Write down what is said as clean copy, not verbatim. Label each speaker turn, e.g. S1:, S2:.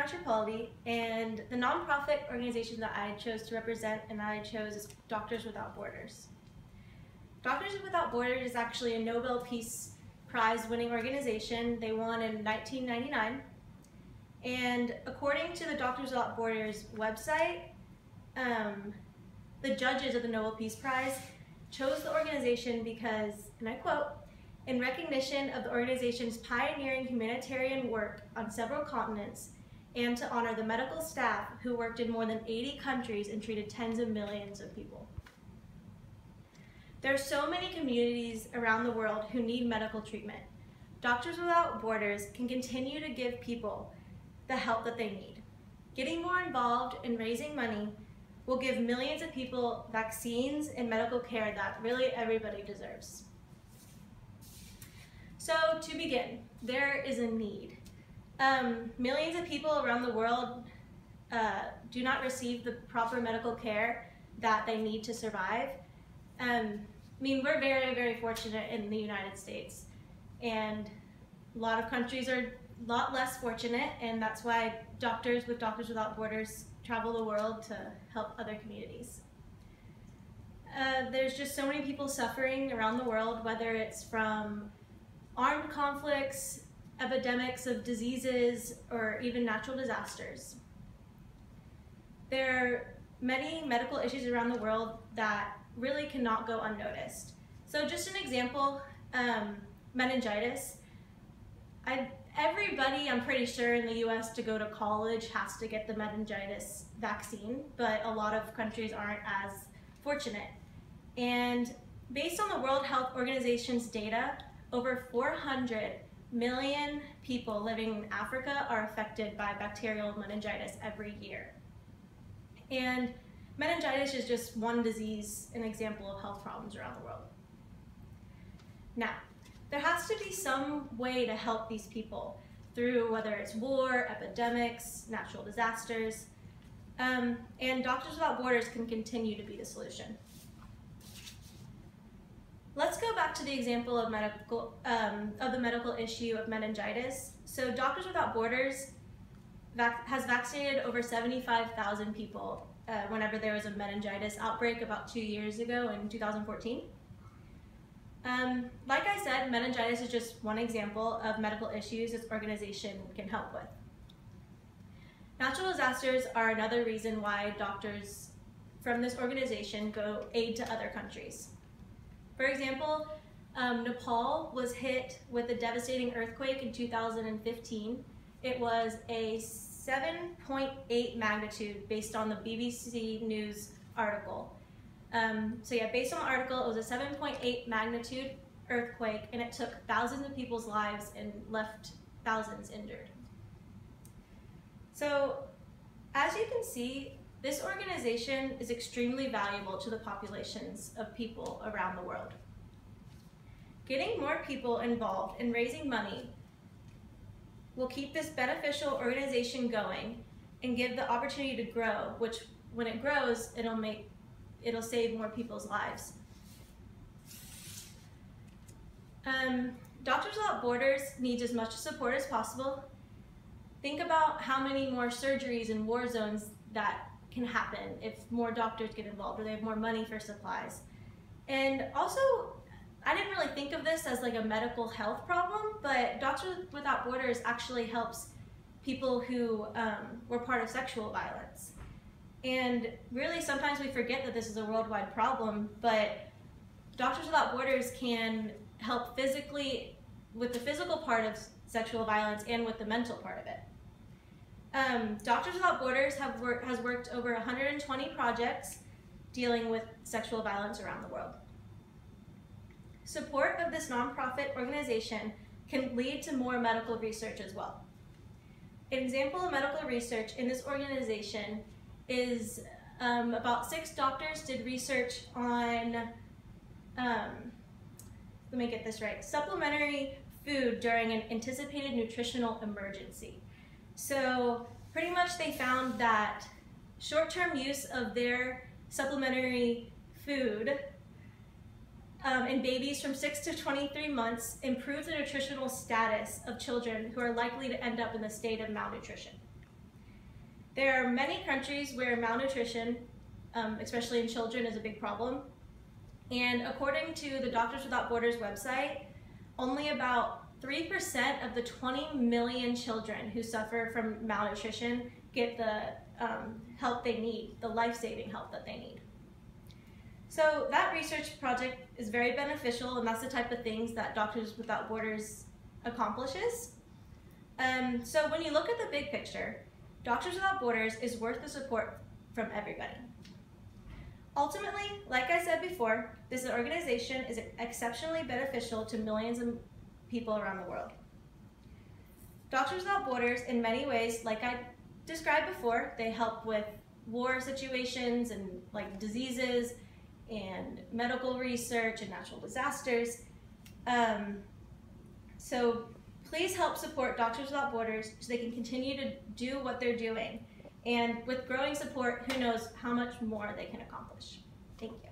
S1: Anna Tripaldi, and the nonprofit organization that I chose to represent and that I chose is Doctors Without Borders. Doctors Without Borders is actually a Nobel Peace Prize winning organization. They won in 1999. And according to the Doctors Without Borders website, the judges of the Nobel Peace Prize chose the organization because, and I quote, "In recognition of the organization's pioneering humanitarian work on several continents and to honor the medical staff who worked in more than 80 countries and treated tens of millions of people." There are so many communities around the world who need medical treatment. Doctors Without Borders can continue to give people the help that they need. Getting more involved in raising money will give millions of people vaccines and medical care that really everybody deserves. So to begin, there is a need. Millions of people around the world do not receive the proper medical care that they need to survive. I mean, we're very, very fortunate in the United States, and a lot of countries are a lot less fortunate, and that's why Doctors Without Borders travel the world to help other communities. There's just so many people suffering around the world, whether it's from armed conflicts, epidemics of diseases, or even natural disasters. There are many medical issues around the world that really cannot go unnoticed. So just an example, meningitis. Everybody, I'm pretty sure, in the US to go to college has to get the meningitis vaccine, but a lot of countries aren't as fortunate. And based on the World Health Organization's data, over 400 million people living in Africa are affected by bacterial meningitis every year. And meningitis is just one disease, an example of health problems around the world. Now, there has to be some way to help these people through whether it's war, epidemics, natural disasters, and Doctors Without Borders can continue to be the solution. Let's go back to the example of the medical issue of meningitis. So Doctors Without Borders has vaccinated over 75,000 people whenever there was a meningitis outbreak about 2 years ago in 2014. Like I said, meningitis is just one example of medical issues this organization can help with. Natural disasters are another reason why doctors from this organization go aid to other countries. For example, Nepal was hit with a devastating earthquake in 2015. It was a 7.8 magnitude based on the BBC News article. So yeah, based on the article, it was a 7.8 magnitude earthquake, and it took thousands of people's lives and left thousands injured. So as you can see, this organization is extremely valuable to the populations of people around the world. Getting more people involved in raising money will keep this beneficial organization going and give the opportunity to grow, which when it grows, it'll save more people's lives. Doctors Without Borders needs as much support as possible. Think about how many more surgeries in war zones that can happen if more doctors get involved or they have more money for supplies. And also, I didn't really think of this as like a medical health problem, but Doctors Without Borders actually helps people who were part of sexual violence. And really, sometimes we forget that this is a worldwide problem, but Doctors Without Borders can help physically with the physical part of sexual violence and with the mental part of it. Doctors Without Borders has worked over 120 projects dealing with sexual violence around the world. Support of this nonprofit organization can lead to more medical research as well. An example of medical research in this organization is about 6 doctors did research on, let me get this right, supplementary food during an anticipated nutritional emergency. So pretty much they found that short-term use of their supplementary food in babies from 6 to 23 months improves the nutritional status of children who are likely to end up in the state of malnutrition. There are many countries where malnutrition, especially in children, is a big problem. And according to the Doctors Without Borders website, only about 3% of the 20 million children who suffer from malnutrition get the help they need, the life-saving help that they need. So that research project is very beneficial, and that's the type of things that Doctors Without Borders accomplishes. So when you look at the big picture, Doctors Without Borders is worth the support from everybody. Ultimately, like I said before, this organization is exceptionally beneficial to millions of people around the world. Doctors Without Borders, in many ways, like I described before, they help with war situations and like diseases and medical research and natural disasters. So please help support Doctors Without Borders so they can continue to do what they're doing. And with growing support, who knows how much more they can accomplish. Thank you.